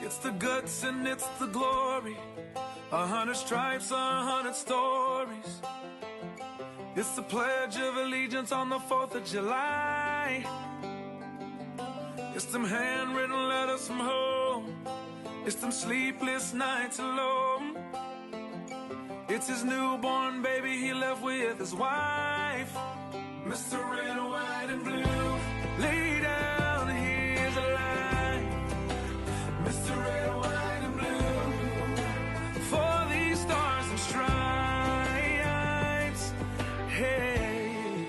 It's the guts and it's the glory. 100 stripes, 100 stories. It's the Pledge of Allegiance on the 4th of July. It's them handwritten letters from home. It's them sleepless nights alone. It's his newborn baby he left with his wife. Mr. Red, White, and Blue, lay down, here's a line. Mr. Red, White, and Blue, for these stars and stripes. Hey.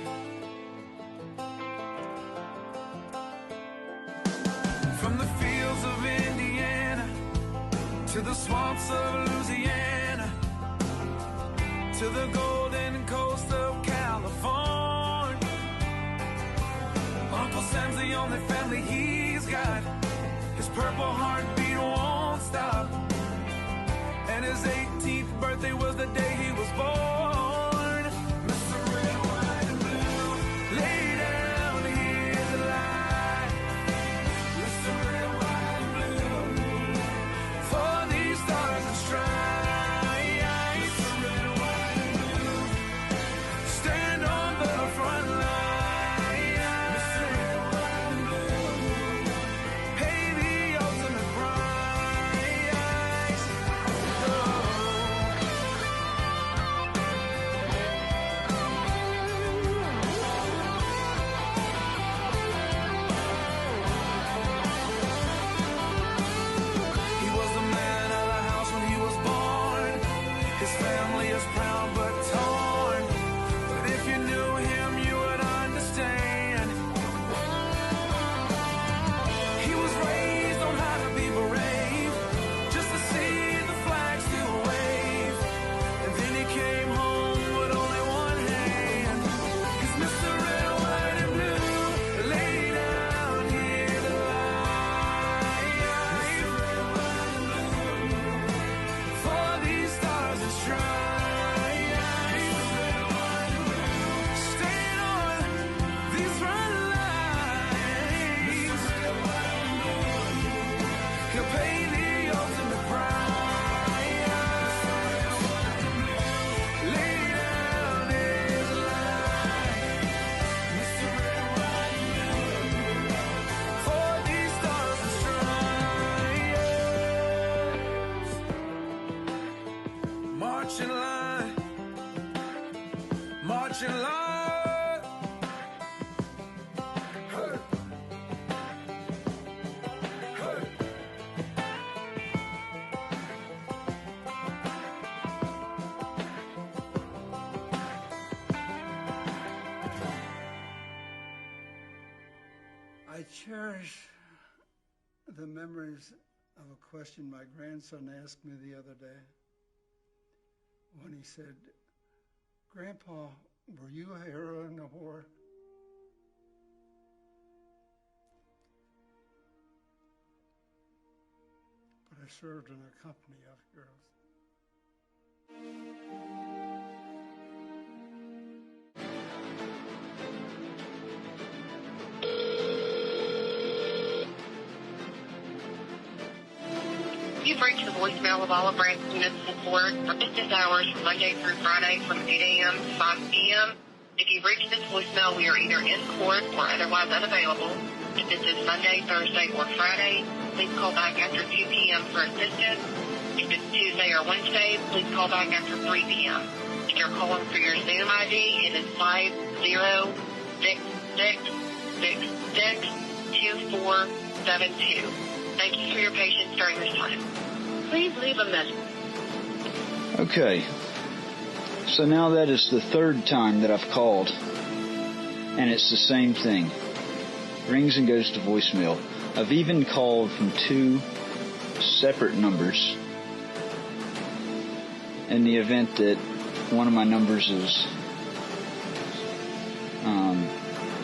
From the fields of Indiana to the swamps of Louisiana, to the golden coast of California, Uncle Sam's the only family he's got. His purple heartbeat won't stop, and his 18th birthday was the day he was born. Mr. Red, White, and Blue, lay down, here's the line. Mr. Red, White, and Blue, for these stars and stripes. I cherish the memories of a question my grandson asked me the other day when he said, "Grandpa, were you a hero in the war?" But I served in a company of heroes. You've reached the voicemail of Olive Branch Municipal Court for business hours from Monday through Friday from 8 a.m. to 5 p.m. If you've reached this voicemail, we are either in court or otherwise unavailable. If this is Monday, Thursday, or Friday, please call back after 2 p.m. for assistance. If it's Tuesday or Wednesday, please call back after 3 p.m. If you're calling for your Zoom ID, it is 5066662472. Thank you for your patience during this time. Please leave a message. Okay. So now that is the third time that I've called, and it's the same thing. Rings and goes to voicemail. I've even called from 2 separate numbers in the event that one of my numbers is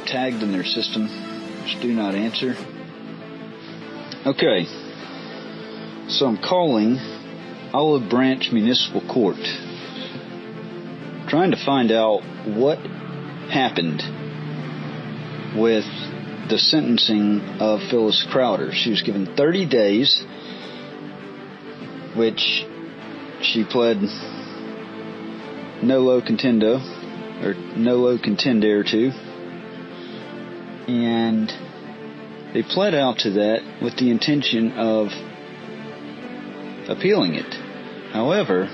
tagged in their system. Just do not answer. Okay, so I'm calling Olive Branch Municipal Court, trying to find out what happened with the sentencing of Phyllis Crowder. She was given 30 days which she pled nolo contendere to, and they pled out to that with the intention of appealing it. However,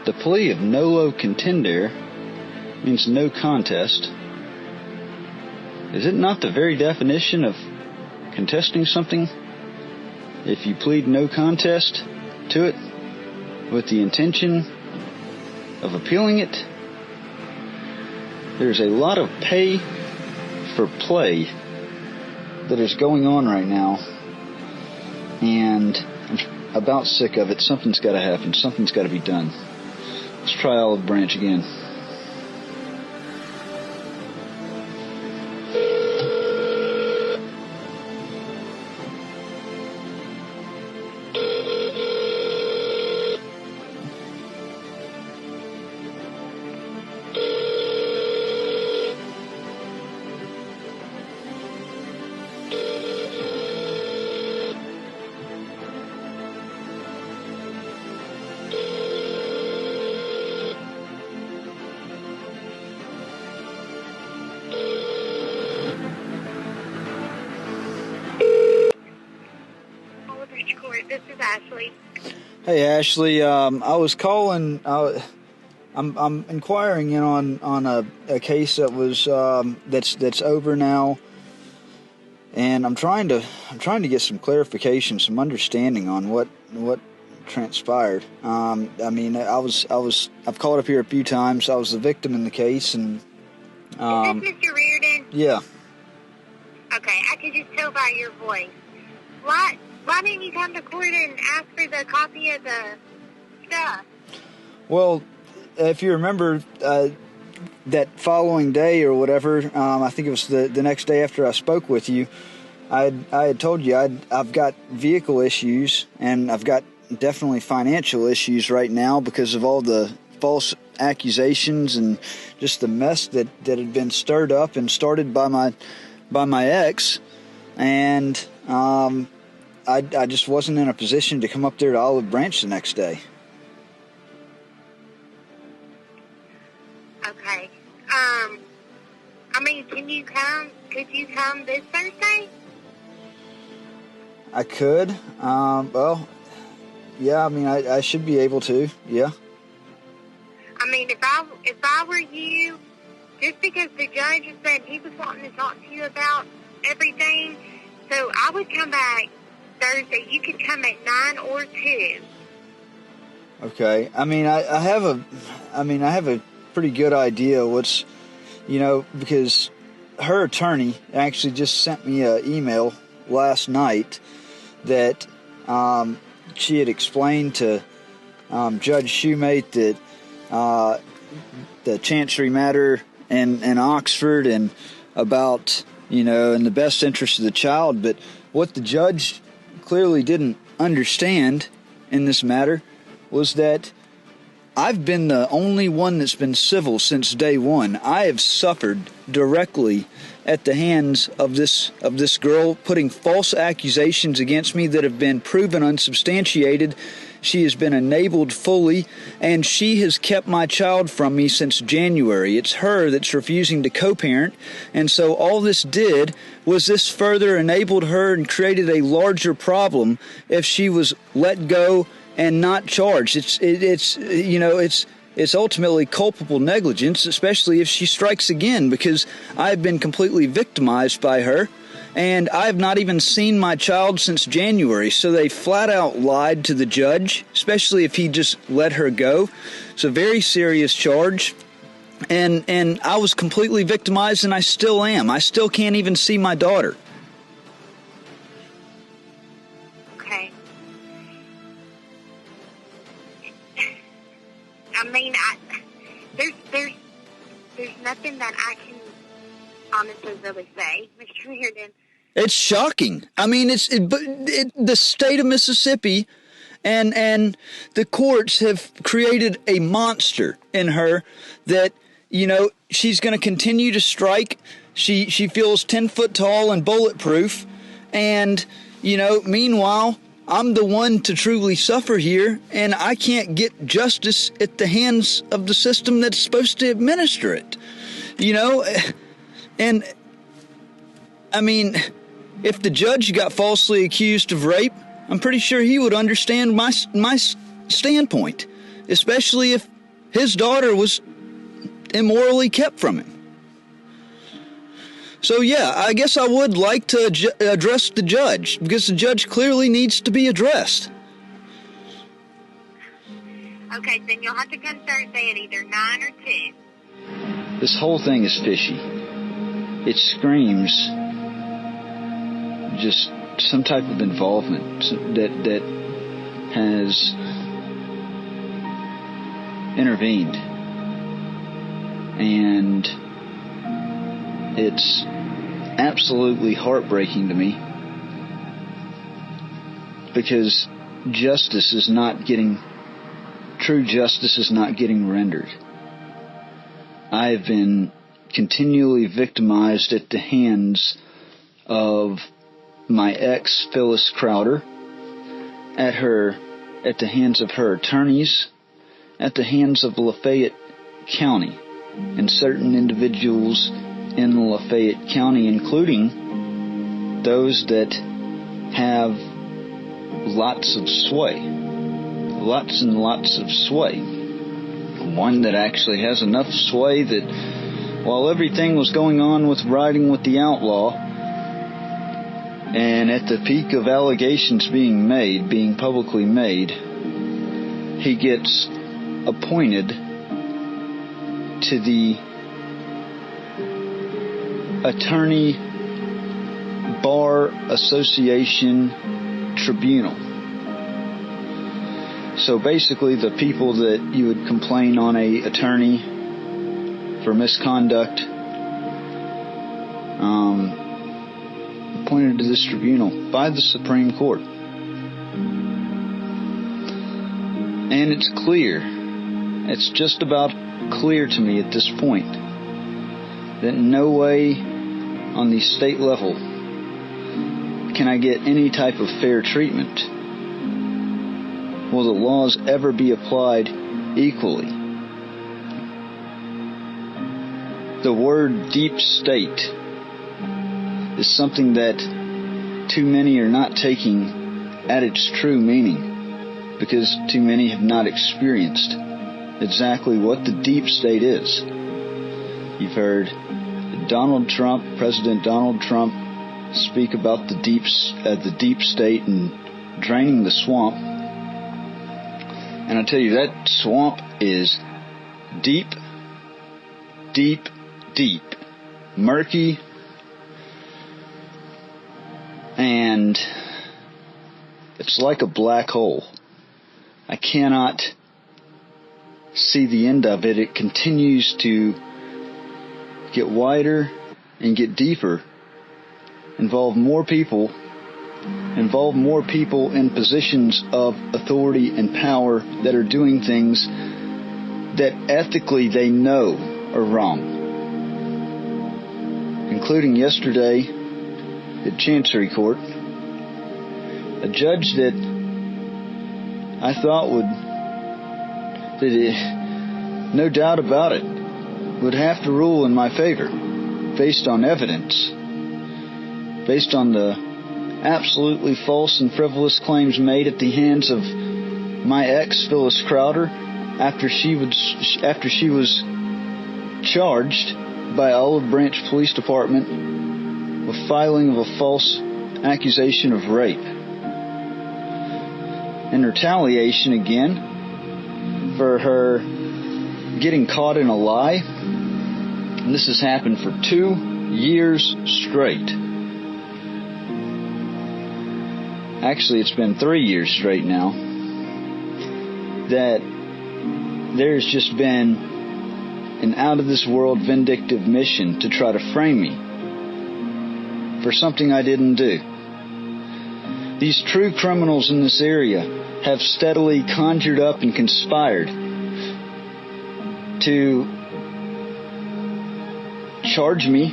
the plea of nolo contendere means no contest. Is it not the very definition of contesting something? If you plead no contest to it with the intention of appealing it, there's a lot of pay for play that is going on right now, and I'm about sick of it. Something's got to happen. Something's got to be done. Let's try Olive Branch again. This is Ashley. Hey Ashley, I was calling. I'm inquiring on a case that was that's over now, and I'm trying to get some clarification, some understanding on what transpired. I've called up here a few times. I was the victim in the case, and is this Mr. Reardon? Yeah. Okay, I could just tell by your voice. Why didn't you come to court and ask for the copy of the stuff? Well, if you remember, that following day or whatever, I think it was the next day after I spoke with you, I had told you I've got vehicle issues, and I've got definitely financial issues right now because of all the false accusations and just the mess that had been stirred up and started by my ex, and I just wasn't in a position to come up there to Olive Branch the next day. Okay. Can you come? Could you come this Thursday? I could. Well, yeah. I should be able to. Yeah. If I were you, just because the judge said he was wanting to talk to you about everything, so I would come back Thursday. You could come at 9 or 2. Okay. I have a pretty good idea what's, because her attorney actually just sent me an email last night that she had explained to Judge Shoemate that the Chancery matter in Oxford and about, in the best interest of the child. But what the judge clearly didn't understand in this matter was that I've been the only one that's been civil since day one. I have suffered directly at the hands of this girl, putting false accusations against me that have been proven unsubstantiated. She has been enabled fully, and she has kept my child from me since January. It's her that's refusing to co-parent, and so all this did was this further enabled her and created a larger problem if she was let go and not charged. It's ultimately culpable negligence, especially if she strikes again, because I've been completely victimized by her. And I have not even seen my child since January, so they flat out lied to the judge, especially if he just let her go. It's a very serious charge, and I was completely victimized, and I still am. I still can't even see my daughter. Okay. There's nothing that I can honestly really say, Mr. Reardon. It's shocking. The state of Mississippi and the courts have created a monster in her that, she's going to continue to strike. She feels 10 foot tall and bulletproof. And, meanwhile, I'm the one to truly suffer here, and I can't get justice at the hands of the system that's supposed to administer it. You know, and I mean, if the judge got falsely accused of rape, I'm pretty sure he would understand my standpoint, especially if his daughter was immorally kept from him. So yeah, I guess I would like to address the judge, because the judge clearly needs to be addressed. Okay, then you'll have to come Thursday at either 9 or 2. This whole thing is fishy. It screams just some type of involvement that has intervened. And it's absolutely heartbreaking to me, because true justice is not getting rendered. I have been continually victimized at the hands of my ex, Phyllis Crowder, at the hands of her attorneys, at the hands of Lafayette County, and certain individuals in Lafayette County, including those that have lots and lots of sway. One that actually has enough sway that while everything was going on with riding with the outlaw, and at the peak of allegations being publicly made, he gets appointed to the Attorney Bar Association Tribunal. So basically, the people that you would complain on a attorney for misconduct, appointed to this tribunal by the Supreme Court. And it's clear, it's just about clear to me at this point, that in no way on the state level can I get any type of fair treatment. Will the laws ever be applied equally? The word deep state is something that too many are not taking at its true meaning, because too many have not experienced exactly what the deep state is. You've heard President Donald Trump, speak about the deep state and draining the swamp. And I tell you, that swamp is deep, deep, deep, murky, and it's like a black hole. I cannot see the end of it. It continues to get wider and get deeper, involve more people in positions of authority and power that are doing things that ethically they know are wrong. Including yesterday at Chancery Court, a judge that I thought no doubt about it, would have to rule in my favor, based on evidence, based on the absolutely false and frivolous claims made at the hands of my ex, Phyllis Crowder, after she was charged by Olive Branch Police Department with filing of a false accusation of rape. In retaliation again for her getting caught in a lie, and this has happened for 2 years straight. Actually, it's been 3 years straight now that there's just been an out-of-this-world vindictive mission to try to frame me for something I didn't do. These true criminals in this area have steadily conjured up and conspired to charge me,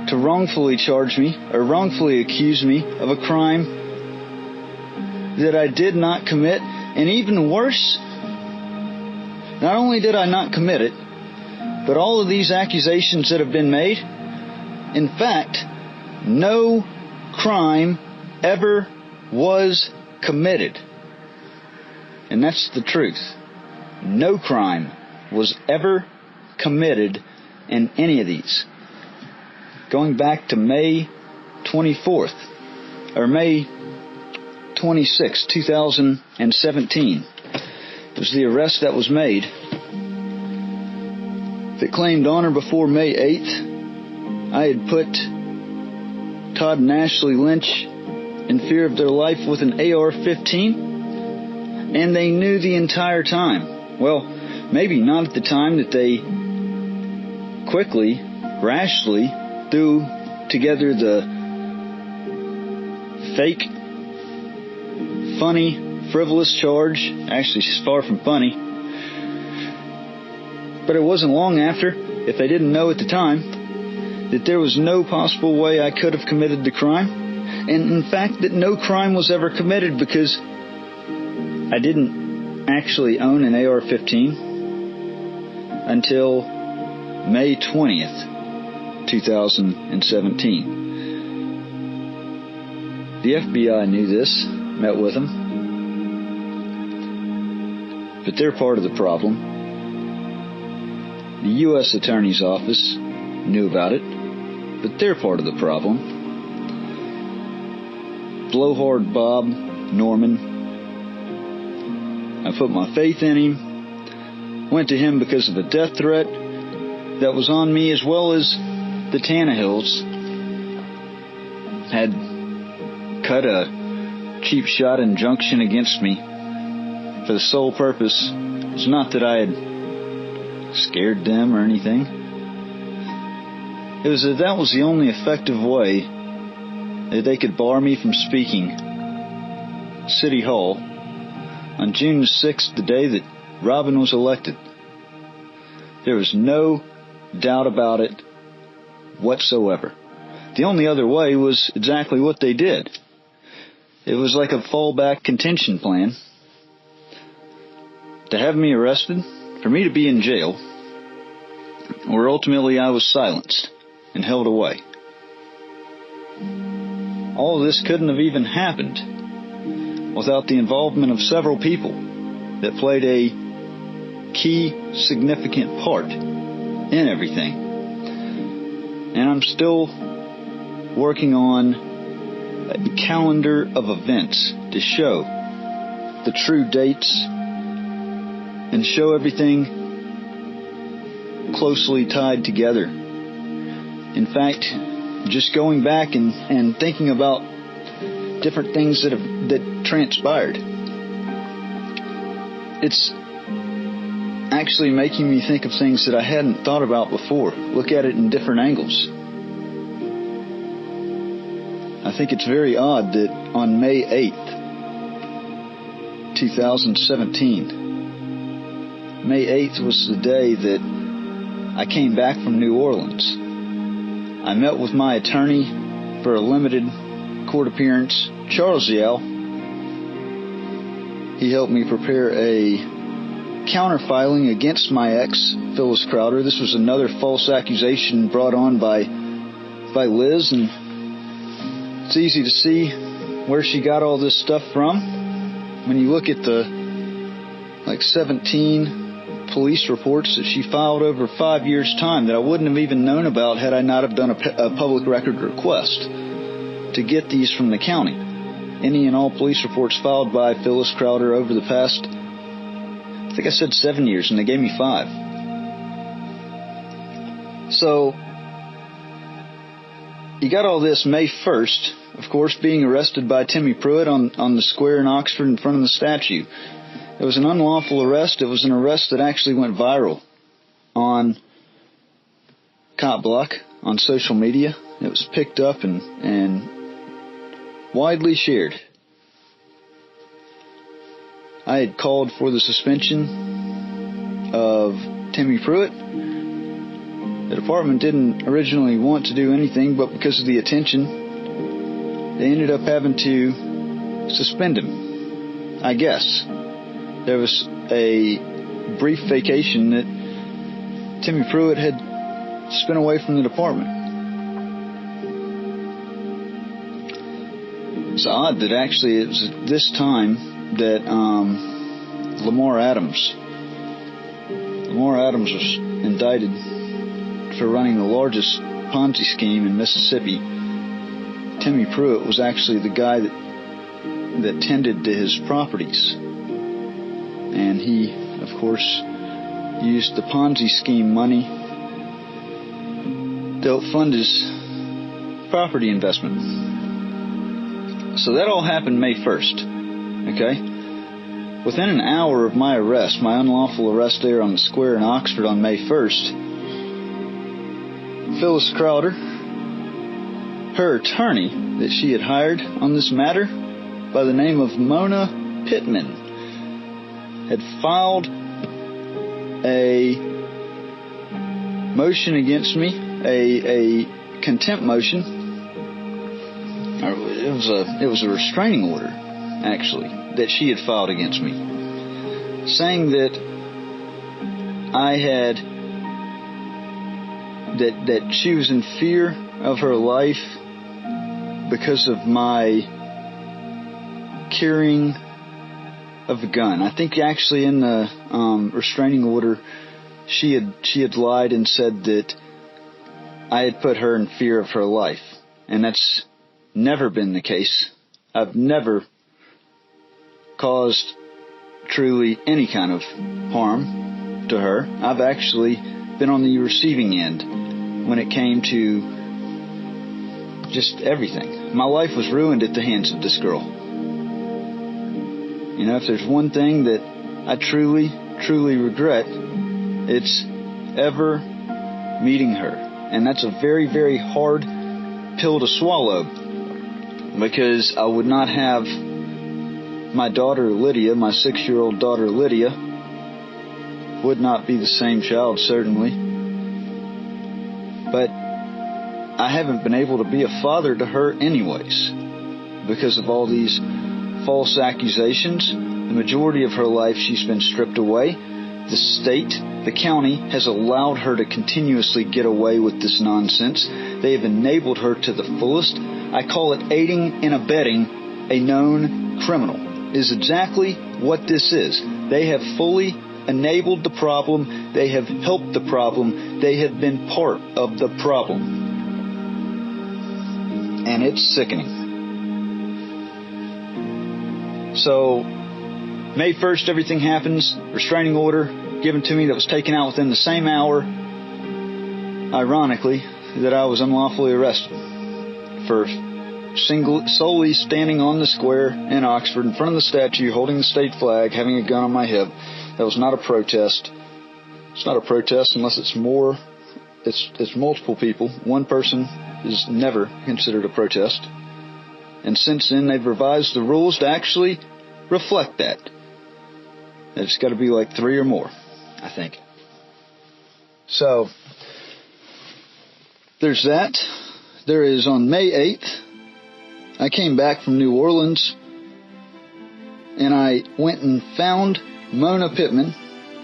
to wrongfully charge me, or wrongfully accuse me of a crime that I did not commit, and even worse, not only did I not commit it, but all of these accusations that have been made, in fact, no crime ever was committed. And that's the truth. No crime was ever committed in any of these. Going back to May 24th, or May 26, 2017, it was the arrest that was made that claimed honor before May 8th. I had put Todd and Ashley Lynch in fear of their life with an AR-15, and they knew the entire time. Well, maybe not at the time that they quickly, rashly threw together the fake, funny, frivolous charge. Actually, it's far from funny. But it wasn't long after, if they didn't know at the time, that there was no possible way I could have committed the crime. And in fact, that no crime was ever committed because I didn't actually own an AR-15 until May 20th, 2017. The FBI knew this, met with them, but they're part of the problem. The U.S. Attorney's Office knew about it, but they're part of the problem. Blowhard Bob Norman, I put my faith in him, went to him because of a death threat that was on me, as well as the Tannehills had cut a cheap shot injunction against me for the sole purpose. It's not that I had scared them or anything. It was that was the only effective way that they could bar me from speaking City Hall on June 6th, the day that Robin was elected. There was no doubt about it whatsoever. The only other way was exactly what they did. It was like a fallback contention plan to have me arrested, for me to be in jail, or ultimately I was silenced and held away. All of this couldn't have even happened without the involvement of several people that played a key, significant part in everything. And I'm still working on a calendar of events to show the true dates and show everything closely tied together. In fact, just going back and thinking about different things that transpired, it's actually making me think of things that I hadn't thought about before, look at it in different angles. I think it's very odd that on May 8th, 2017, May 8th was the day that I came back from New Orleans. I met with my attorney for a limited court appearance, Charles Yao. He helped me prepare a counter-filing against my ex, Phyllis Crowder. This was another false accusation brought on by Liz, and it's easy to see where she got all this stuff from. When you look at the 17 police reports that she filed over 5 years' time that I wouldn't have even known about had I not have done a public record request to get these from the county. Any and all police reports filed by Phyllis Crowder over the past, I think I said 7 years, and they gave me 5. So, you got all this May 1st, of course, being arrested by Timmy Pruitt on the square in Oxford in front of the statue. It was an unlawful arrest. It was an arrest that actually went viral on Cop Block, on social media. It was picked up and widely shared. I had called for the suspension of Timmy Pruitt. The department didn't originally want to do anything, but because of the attention, they ended up having to suspend him. I guess. There was a brief vacation that Timmy Pruitt had spent away from the department. It's odd that actually it was at this time that Lamar Adams was indicted for running the largest Ponzi scheme in Mississippi. Timmy Pruitt was actually the guy that tended to his properties. And he, of course, used the Ponzi scheme money to help fund his property investment. So that all happened May 1st. Okay? Within an hour of my arrest, my unlawful arrest there on the square in Oxford on May 1st, Phyllis Crowder, her attorney that she had hired on this matter by the name of Mona Pittman, had filed a motion against me, a contempt motion. It was a restraining order, actually, that she had filed against me, saying that I had that she was in fear of her life because of my carrying of a gun. I think actually in the restraining order, she had lied and said that I had put her in fear of her life, and that's never been the case. I've never caused truly any kind of harm to her. I've actually been on the receiving end when it came to just everything. My life was ruined at the hands of this girl. You know, if there's one thing that I truly, truly regret, it's ever meeting her. And that's a very, very hard pill to swallow, because I would not have my daughter Lydia, my 6-year-old daughter Lydia, would not be the same child, certainly. But I haven't been able to be a father to her anyways, because of all these false accusations. The majority of her life she's been stripped away. The state, the county, has allowed her to continuously get away with this nonsense. They have enabled her to the fullest. I call it aiding and abetting a known criminal, is exactly what this is. They have fully enabled the problem. They have helped the problem. They have been part of the problem. And it's sickening. So, May 1st, everything happens. Restraining order given to me that was taken out within the same hour, ironically, that I was unlawfully arrested for solely standing on the square in Oxford in front of the statue, holding the state flag, having a gun on my hip. That was not a protest. It's not a protest unless it's multiple people. One person is never considered a protest. And since then, they've revised the rules to actually reflect that. It's got to be like 3 or more, I think. So, there's that. There is on May 8th, I came back from New Orleans, and I went and found Mona Pittman,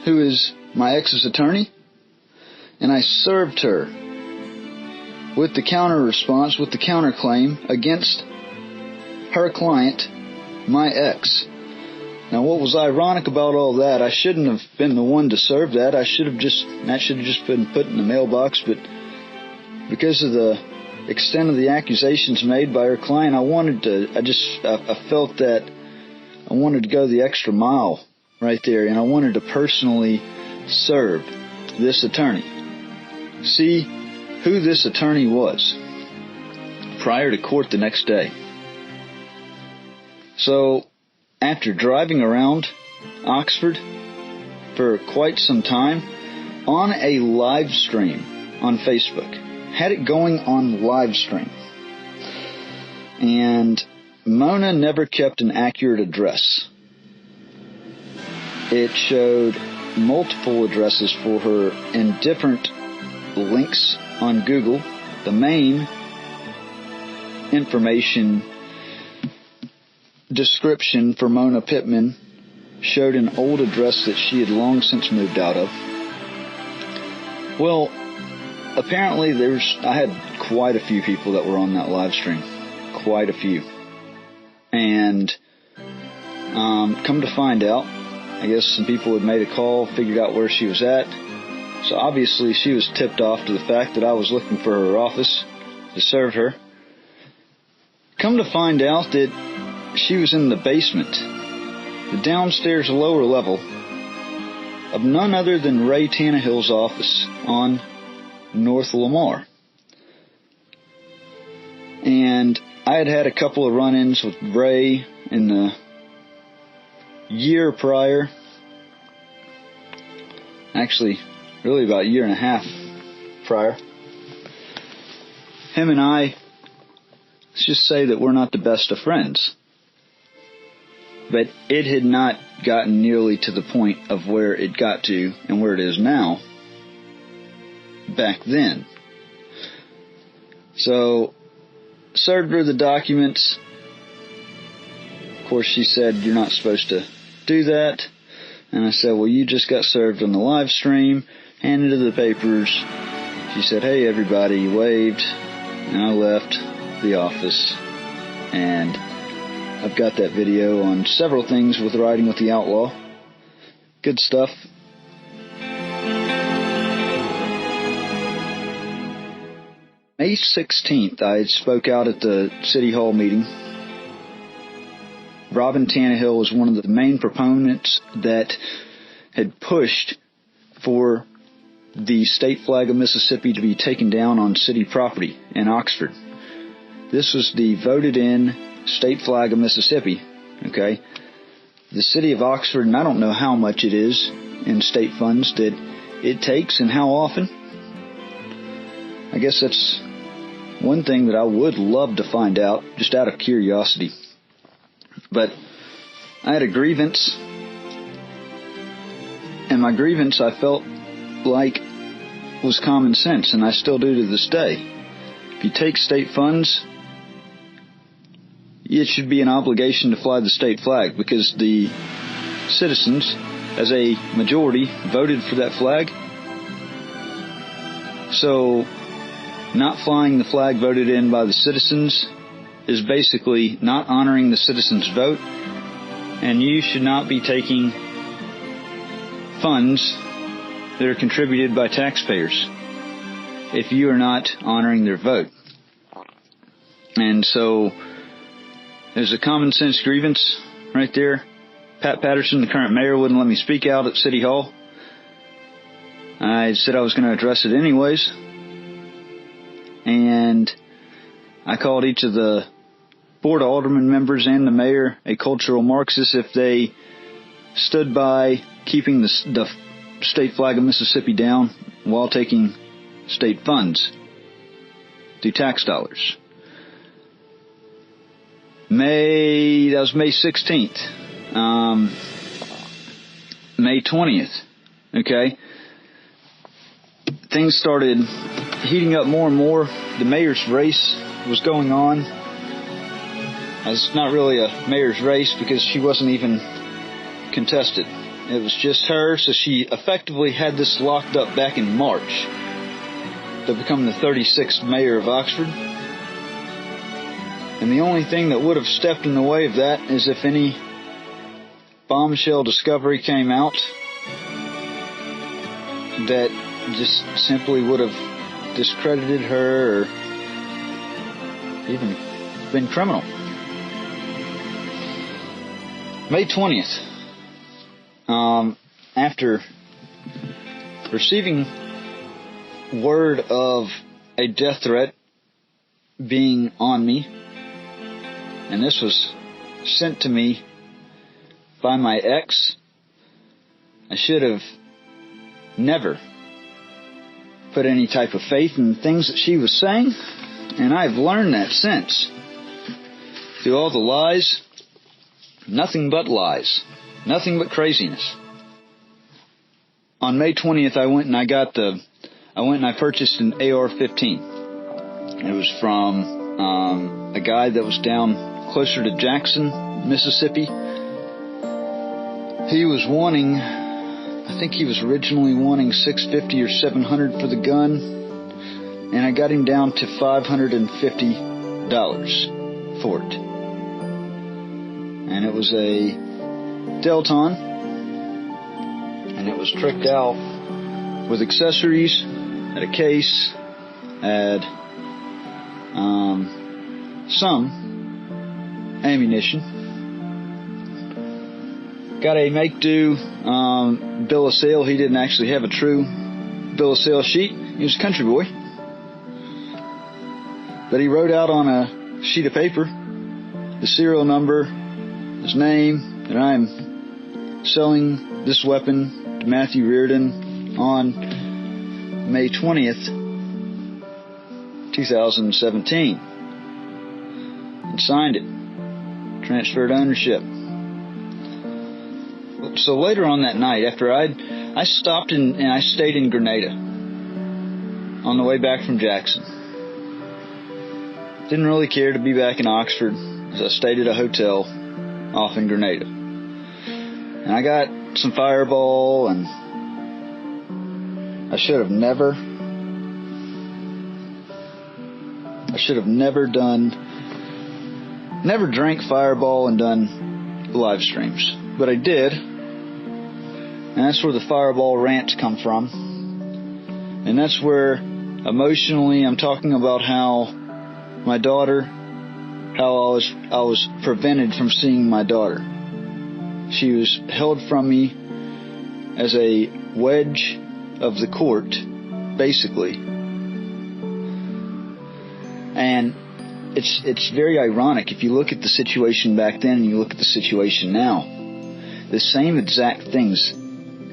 who is my ex's attorney, and I served her with the counter response, with the counterclaim against her client, my ex. Now, what was ironic about all that, I shouldn't have been the one to serve that. That should have just been put in the mailbox, but because of the extent of the accusations made by her client, I felt that I wanted to go the extra mile right there, and I wanted to personally serve this attorney. See who this attorney was prior to court the next day. So, after driving around Oxford for quite some time on a live stream on Facebook, had it going on live stream, and Mona never kept an accurate address. It showed multiple addresses for her in different links on Google. The main information description for Mona Pittman showed an old address that she had long since moved out of. Well, apparently I had quite a few people that were on that live stream. Quite a few. And come to find out, I guess some people had made a call, figured out where she was at. So obviously she was tipped off to the fact that I was looking for her office to serve her. Come to find out that she was in the basement, the downstairs lower level of none other than Ray Tannehill's office on North Lamar. And I had had a couple of run-ins with Ray in the year prior. Actually, really about a year and a half prior. Him and I, let's just say that we're not the best of friends. But it had not gotten nearly to the point of where it got to and where it is now back then. So, served her the documents. Of course, she said, "You're not supposed to do that." And I said, "Well, you just got served on the live stream." Handed her the papers. She said, "Hey, everybody," waved, and I left the office. And I've got that video on several things with Riding with the Outlaw. Good stuff. May 16th, I spoke out at the City Hall meeting. Robin Tannehill was one of the main proponents that had pushed for the state flag of Mississippi to be taken down on city property in Oxford. This was the voted-in state flag of Mississippi, okay? The city of Oxford, and I don't know how much it is in state funds that it takes and how often. I guess that's one thing that I would love to find out, just out of curiosity. But I had a grievance, and my grievance I felt like was common sense, and I still do to this day. If you take state funds, it should be an obligation to fly the state flag, because the citizens, as a majority, voted for that flag. So, not flying the flag voted in by the citizens is basically not honoring the citizens' vote, and you should not be taking funds that are contributed by taxpayers if you are not honoring their vote. And so there's a common sense grievance right there. Pat Patterson, the current mayor, wouldn't let me speak out at City Hall. I said I was going to address it anyways. And I called each of the Board of Aldermen members and the mayor a cultural Marxist if they stood by keeping the state flag of Mississippi down while taking state funds through tax dollars. That was May 16th. May 20th. Okay. Things started heating up more and more. The mayor's race was going on. It's not really a mayor's race because she wasn't even contested. It was just her, so she effectively had this locked up back in March to become the 36th mayor of Oxford. And the only thing that would have stepped in the way of that is if any bombshell discovery came out that just simply would have discredited her or even been criminal. May 20th. After receiving word of a death threat being on me, and this was sent to me by my ex, I should have never put any type of faith in things that she was saying, and I've learned that since. Through all the lies, nothing but lies. Nothing but craziness. On May 20th, I went and I purchased an AR-15. It was from a guy that was down closer to Jackson, Mississippi. He was wanting, I think he was originally wanting $650 or $700 for the gun, and I got him down to $550 for it. And it was a Delton, and it was tricked out with accessories, had a case, had some ammunition. Got a make-do bill of sale. He didn't actually have a true bill of sale sheet. He was a country boy. But he wrote out on a sheet of paper the serial number, his name, that I am selling this weapon to Matthew Reardon on May 20th, 2017. And signed it. Transferred ownership. So later on that night, after I stopped and I stayed in Grenada on the way back from Jackson. Didn't really care to be back in Oxford, as I stayed at a hotel off in Grenada. And I got some Fireball, and I should have never drank Fireball and done live streams. But I did. And that's where the Fireball rants come from. And that's where emotionally I'm talking about how my daughter, how I was prevented from seeing my daughter. She was held from me as a wedge of the court, basically. And it's very ironic if you look at the situation back then and you look at the situation now. The same exact things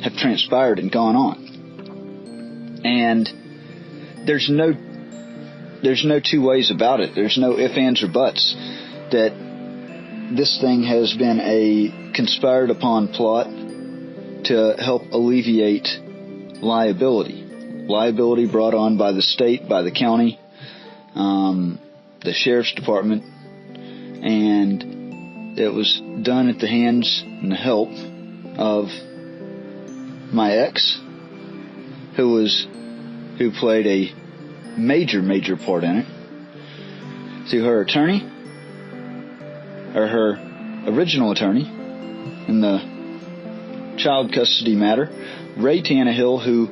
have transpired and gone on. And there's no two ways about it. There's no ifs, ands, or buts that this thing has been a conspired upon plot to help alleviate liability. Liability brought on by the state, by the county, the sheriff's department, and it was done at the hands and the help of my ex, who played a major part in it, through her attorney, or her original attorney, in the child custody matter, Ray Tannehill, who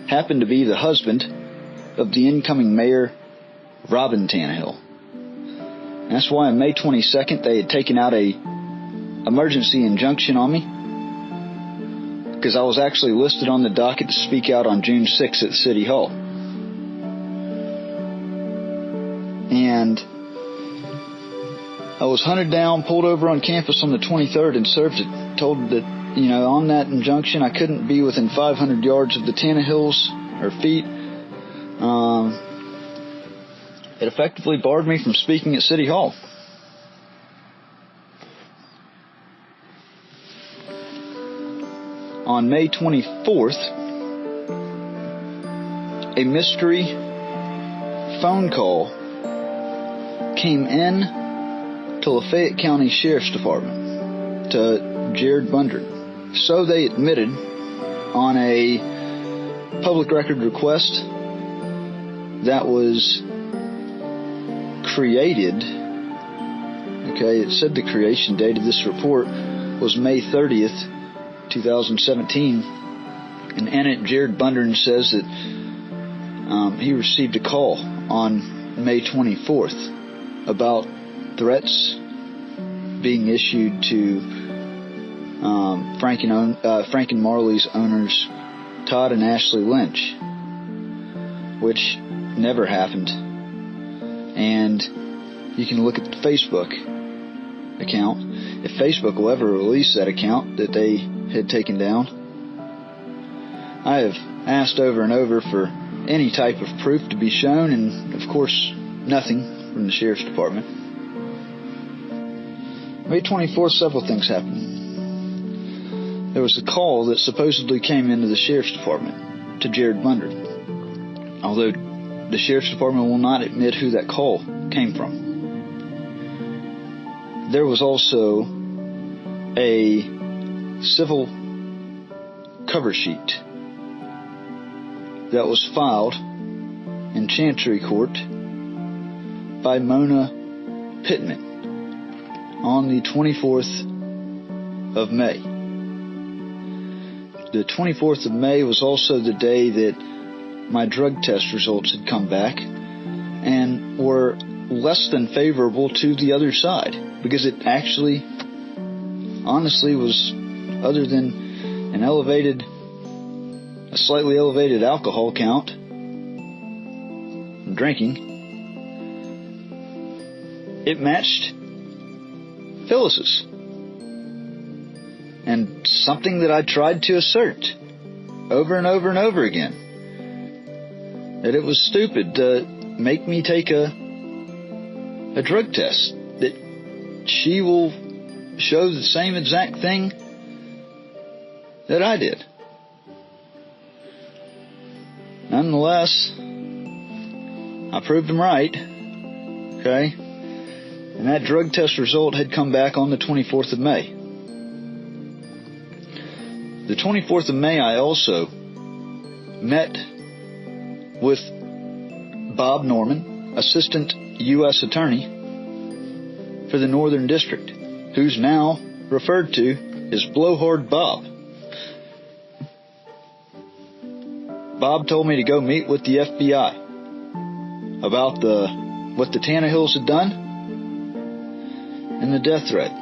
happened to be the husband of the incoming mayor, Robin Tannehill. And that's why on May 22nd they had taken out a emergency injunction on me, because I was actually listed on the docket to speak out on June 6th at City Hall. And I was hunted down, pulled over on campus on the 23rd and served it. Told that, on that injunction I couldn't be within 500 yards of the Tannehills, or feet. It effectively barred me from speaking at City Hall. On May 24th, a mystery phone call came in to Lafayette County Sheriff's Department to Jared Bundren. So they admitted on a public record request that was created. Okay, it said the creation date of this report was May 30th, 2017, and in it Jared Bundren says that he received a call on May 24th about threats being issued to Frank and Marley's owners, Todd and Ashley Lynch, which never happened. And you can look at the Facebook account. If Facebook will ever release that account that they had taken down. I have asked over and over for any type of proof to be shown, and of course nothing from the Sheriff's Department. May 24th, several things happened. There was a call that supposedly came into the Sheriff's Department to Jared Bundren, although the Sheriff's Department will not admit who that call came from. there was also a civil cover sheet that was filed in Chancery Court by Mona Pittman on the 24th of May. The 24th of May was also the day that my drug test results had come back and were less than favorable to the other side, because it actually, honestly, was, other than a slightly elevated alcohol count from drinking, it matched Phyllis's. And something that I tried to assert over and over and over again, that it was stupid to make me take a drug test, that she will show the same exact thing that I did. Nonetheless, I proved them right, okay? And that drug test result had come back on the 24th of May. The 24th of May, I also met with Bob Norman, Assistant U.S. Attorney for the Northern District, who's now referred to as Blowhard Bob. Bob told me to go meet with the FBI about what the Tannehills had done and the death threat.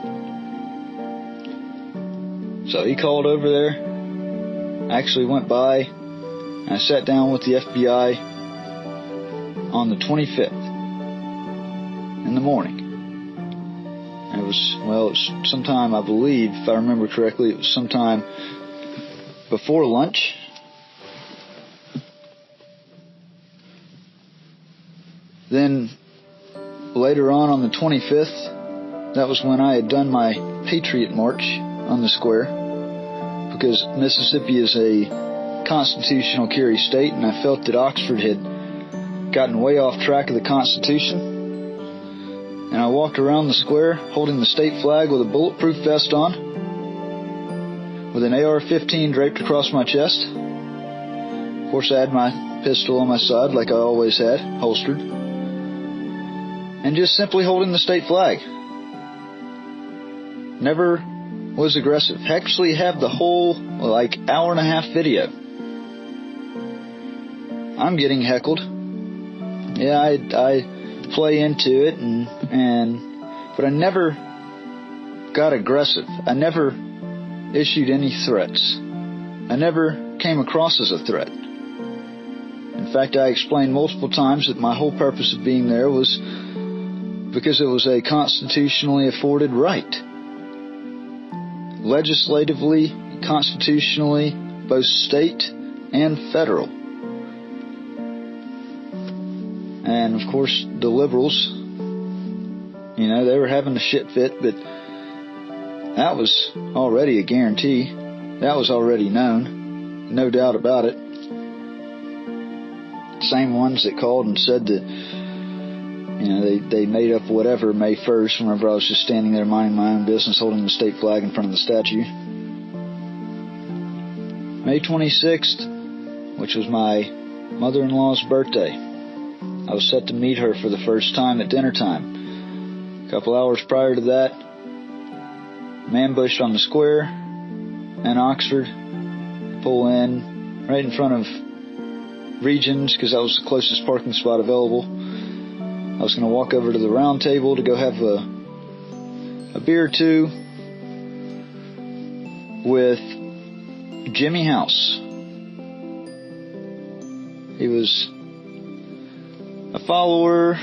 So he called over there, actually went by, and I sat down with the FBI on the 25th in the morning. And it was sometime, I believe, if I remember correctly, it was sometime before lunch. Then later on the 25th, that was when I had done my Patriot March on the square, because Mississippi is a constitutional carry state, and I felt that Oxford had gotten way off track of the Constitution. And I walked around the square holding the state flag with a bulletproof vest on, with an AR-15 draped across my chest. Of course, I had my pistol on my side, like I always had, holstered, and just simply holding the state flag. Never was aggressive. Actually have the whole, hour and a half video. I'm getting heckled. Yeah, I play into it, but I never got aggressive. I never issued any threats. I never came across as a threat. In fact, I explained multiple times that my whole purpose of being there was because it was a constitutionally afforded right. Legislatively, constitutionally, both state and federal. And of course, the liberals, they were having a shit fit, but that was already a guarantee. That was already known. No doubt about it. Same ones that called and said that, they made up whatever May 1st, whenever I was just standing there minding my own business, holding the state flag in front of the statue. May 26th, which was my mother-in-law's birthday, I was set to meet her for the first time at dinner time. A couple hours prior to that, I ambushed on the square in Oxford, pull in right in front of Regions, because that was the closest parking spot available. I was going to walk over to the round table to go have a beer or two with Jimmy House. He was a follower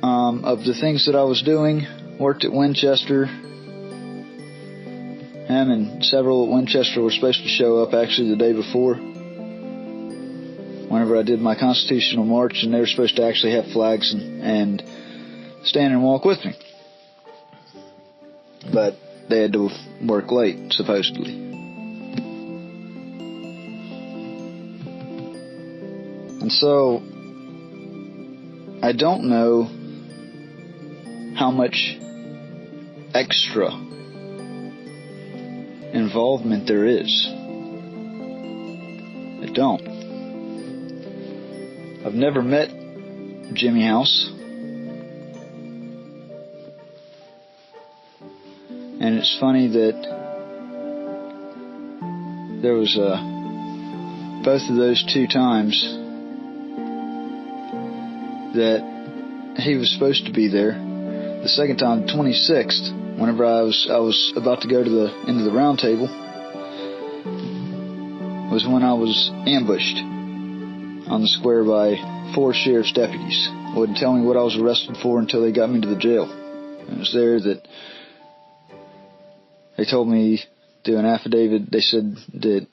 of the things that I was doing, worked at Winchester. Him and several at Winchester were supposed to show up actually the day before, whenever I did my constitutional march, and they were supposed to actually have flags and stand and walk with me. But they had to work late, supposedly. And so, I don't know how much extra involvement there is. I don't. I've never met Jimmy House. And it's funny that there was both of those two times that he was supposed to be there. The second time, the 26th, whenever I was about to go to the end of the round table, was when I was ambushed on the square by 4 sheriff's deputies. Wouldn't tell me what I was arrested for until they got me to the jail. It was there that they told me, do an affidavit, they said that,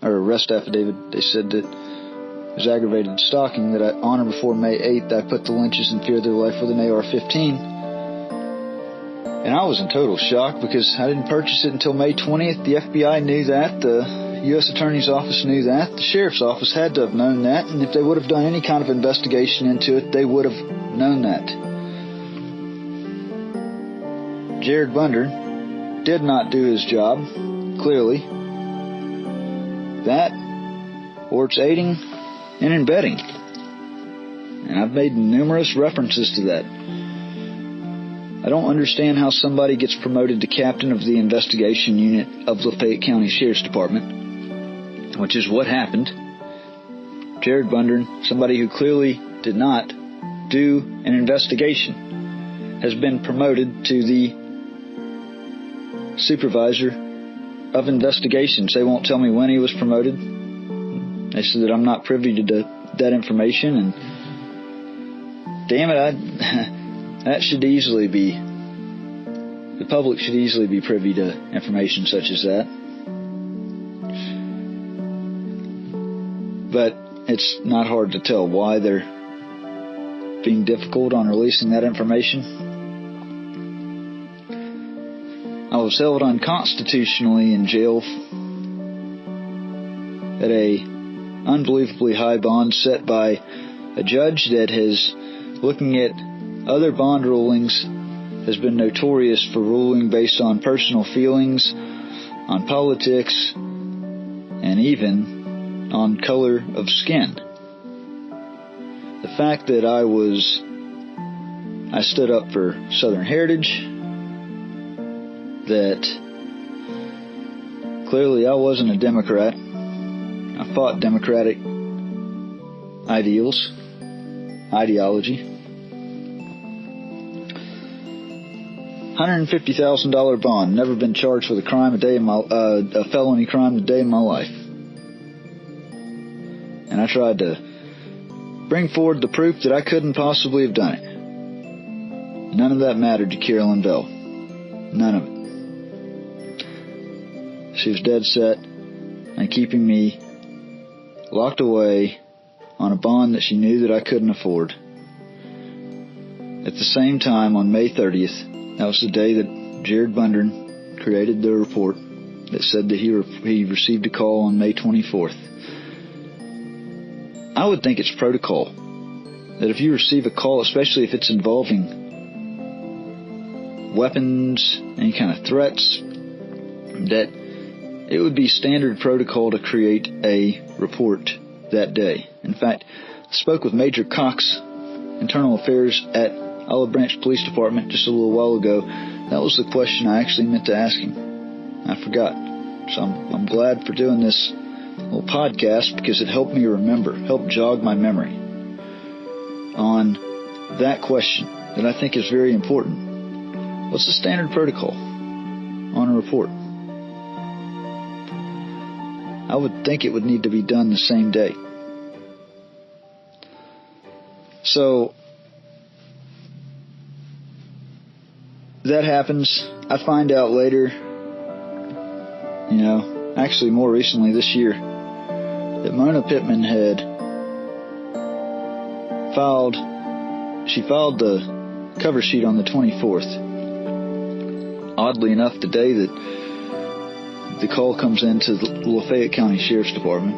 or arrest affidavit, they said that it was aggravated stalking, that on or before May 8th, I put the Lynches in fear of their life with an AR-15. And I was in total shock because I didn't purchase it until May 20th. The FBI knew that. The U.S. Attorney's Office knew that. The Sheriff's Office had to have known that. And if they would have done any kind of investigation into it, they would have known that. Jared Bunder did not do his job, clearly. That, or it's aiding and abetting. And I've made numerous references to that. I don't understand how somebody gets promoted to captain of the investigation unit of Lafayette County Sheriff's Department, which is what happened. Jared Bunder, somebody who clearly did not do an investigation, has been promoted to the supervisor of investigations. They won't tell me when he was promoted. They said that I'm not privy to that information, and damn it, that should easily be, the public should easily be privy to information such as that. But it's not hard to tell why they're being difficult on releasing that information. I was held unconstitutionally in jail at a unbelievably high bond set by a judge that has, looking at other bond rulings, has been notorious for ruling based on personal feelings, on politics, and even on color of skin. The fact that I stood up for Southern heritage, that clearly I wasn't a Democrat. I fought Democratic ideology. $150,000 bond. Never been charged with a felony crime a day in my life. And I tried to bring forward the proof that I couldn't possibly have done it. None of that mattered to Carolyn Bell. None of it. She was dead set on keeping me locked away on a bond that she knew that I couldn't afford. At the same time, on May 30th, that was the day that Jared Bunder created the report that said that he received a call on May 24th. I would think it's protocol that if you receive a call, especially if it's involving weapons, any kind of threats, that it would be standard protocol to create a report that day. In fact, I spoke with Major Cox, Internal Affairs at Olive Branch Police Department, just a little while ago. That was the question I actually meant to ask him. I forgot. So I'm glad for doing this little podcast because it helped me remember, helped jog my memory on that question that I think is very important. What's the standard protocol on a report? I would think it would need to be done the same day. So that happens. I find out later, actually more recently this year, that Mona Pittman had filed the cover sheet on the 24th. Oddly enough, the day that the call comes into the Lafayette County Sheriff's Department.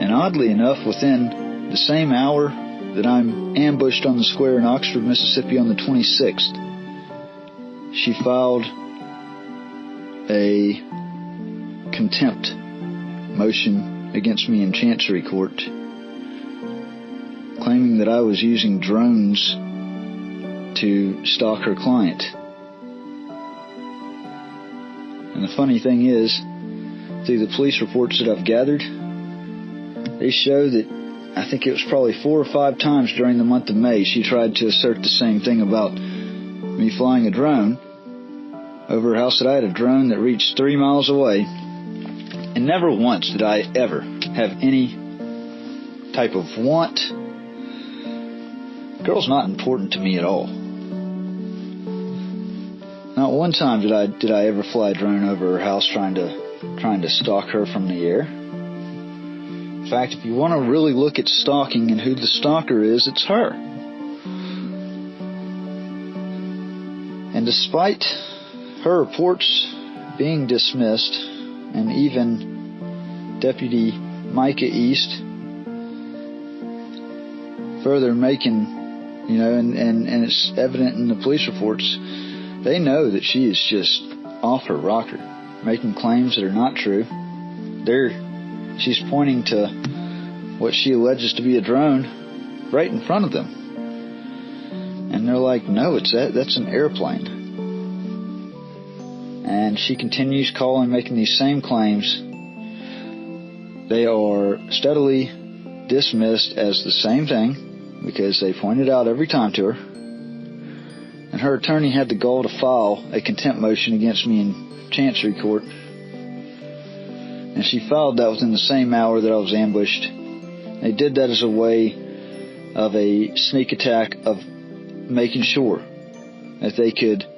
And oddly enough, within the same hour that I'm ambushed on the square in Oxford, Mississippi on the 26th, she filed a contempt motion against me in Chancery Court, claiming that I was using drones to stalk her client. And the funny thing is, through the police reports that I've gathered, they show that I think it was probably 4 or 5 times during the month of May she tried to assert the same thing about me flying a drone over her house, that I had a drone that reached 3 miles away. And never once did I ever have any type of want. Girl's not important to me at all. Not one time did I ever fly a drone over her house trying to stalk her from the air. In fact, if you want to really look at stalking and who the stalker is, it's her. And despite her reports being dismissed, and even Deputy Micah East further making, and it's evident in the police reports, they know that she is just off her rocker, making claims that are not true. She's pointing to what she alleges to be a drone right in front of them. And they're like, no, that's an airplane. And she continues calling, making these same claims. They are steadily dismissed as the same thing, because they pointed out every time to her. And her attorney had the gall to file a contempt motion against me in Chancery Court. And she filed that within the same hour that I was ambushed. They did that as a way of a sneak attack, of making sure that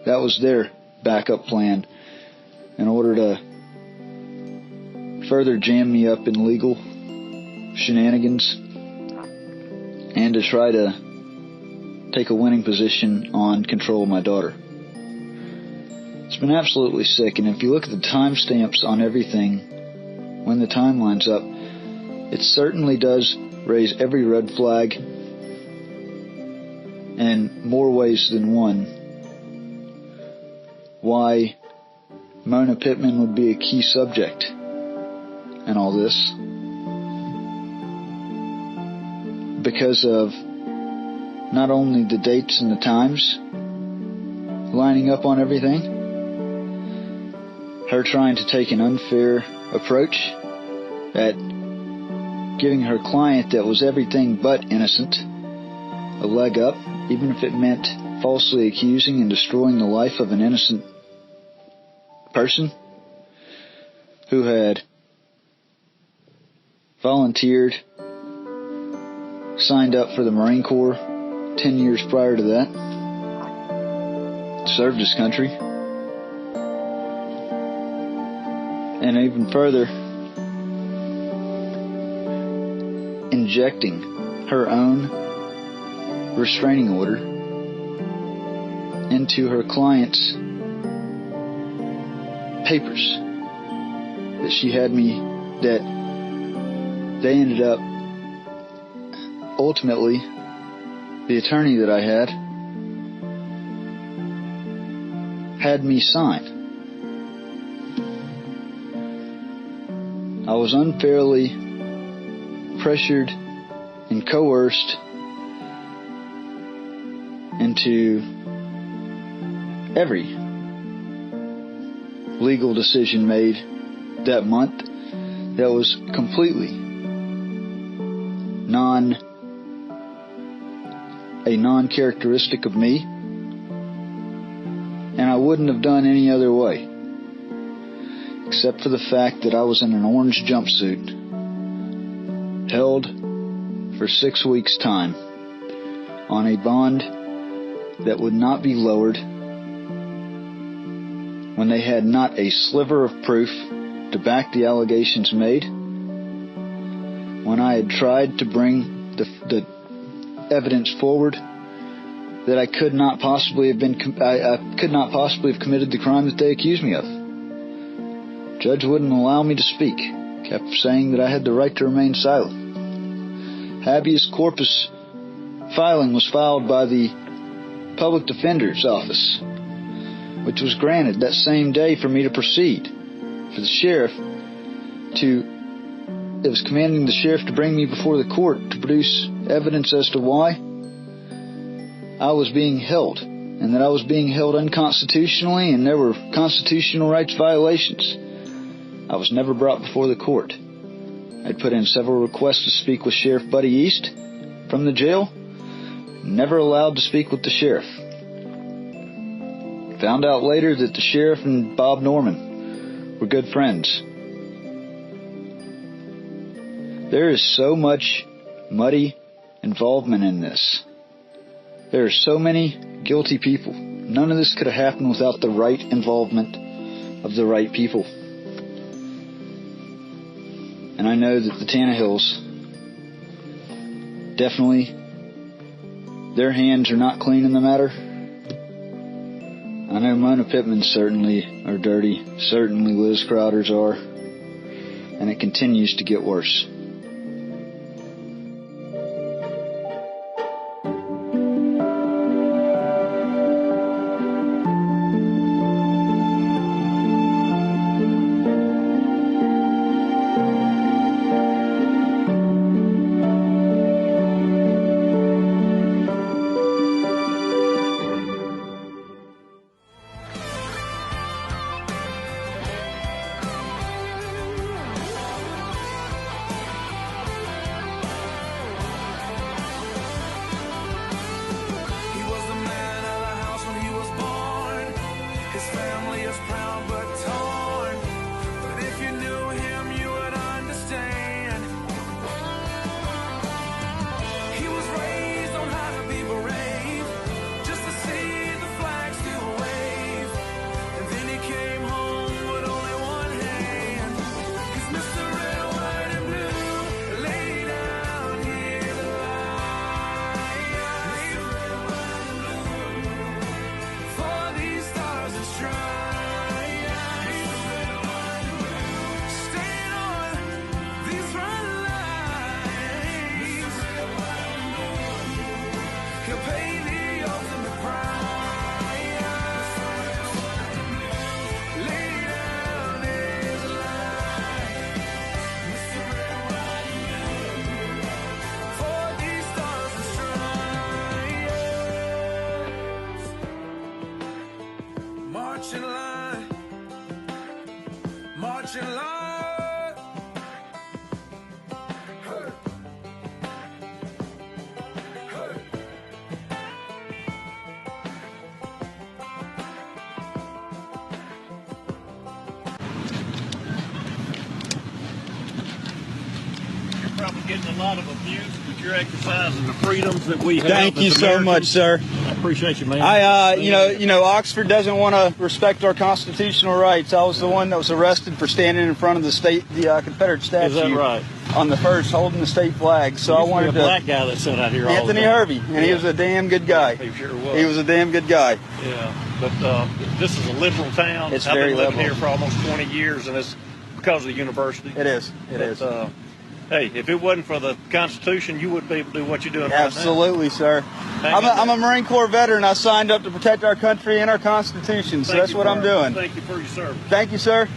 that was their backup plan in order to further jam me up in legal shenanigans and to try to take a winning position on control of my daughter. It's been absolutely sick, and if you look at the timestamps on everything, when the time lines up, it certainly does raise every red flag in more ways than one. Why Mona Pittman would be a key subject in all this. Because of not only the dates and the times lining up on everything, her trying to take an unfair approach at giving her client that was everything but innocent a leg up, even if it meant falsely accusing and destroying the life of an innocent person who had volunteered, signed up for the Marine Corps 10 years prior to that, served his country, and even further, injecting her own restraining order into her client's papers that she had me, that they ended up, ultimately, the attorney that I had me sign. I was unfairly pressured and coerced into every legal decision made that month that was completely a non-characteristic of me, and I wouldn't have done any other way, except for the fact that I was in an orange jumpsuit, held for 6 weeks' time on a bond that would not be lowered when they had not a sliver of proof to back the allegations made, when I had tried to bring the evidence forward that I could not possibly have committed the crime that they accused me of. Judge wouldn't allow me to speak, kept saying that I had the right to remain silent. Habeas corpus filing was filed by the Public Defender's Office, which was granted that same day for me to proceed. For the sheriff it was commanding the sheriff to bring me before the court to produce evidence as to why I was being held, and that I was being held unconstitutionally and there were constitutional rights violations. I was never brought before the court. I'd put in several requests to speak with Sheriff Buddy East from the jail, never allowed to speak with the sheriff. Found out later that the sheriff and Bob Norman were good friends. There is so much muddy involvement in this. There are so many guilty people. None of this could have happened without the right involvement of the right people. And I know that the Tannehills, definitely, their hands are not clean in the matter. I know Mona Pittman's certainly are dirty. Certainly Liz Crowder's are. And it continues to get worse. Marching line. Hey. Hey. You're probably getting a lot of abuse, but you're exercising the freedoms that we have. Thank you so much, sir. I appreciate you, man. Oxford doesn't want to respect our constitutional rights. I was the one that was arrested for standing in front of the Confederate statue. Is that right? On the first, holding the state flag. So I wanted a black guy that sat out here. Anthony Hervey, and he was a damn good guy. He sure was. He was a damn good guy. Yeah, but this is a liberal town. It's I've very been living liberal. here for almost 20 years, and it's because of the university. It is. It is. Hey, if it wasn't for the Constitution, you wouldn't be able to do what you're doing Absolutely, sir. I'm a Marine Corps veteran. I signed up to protect our country and our Constitution, so that's what I'm doing. Thank you for your service. Thank you, sir.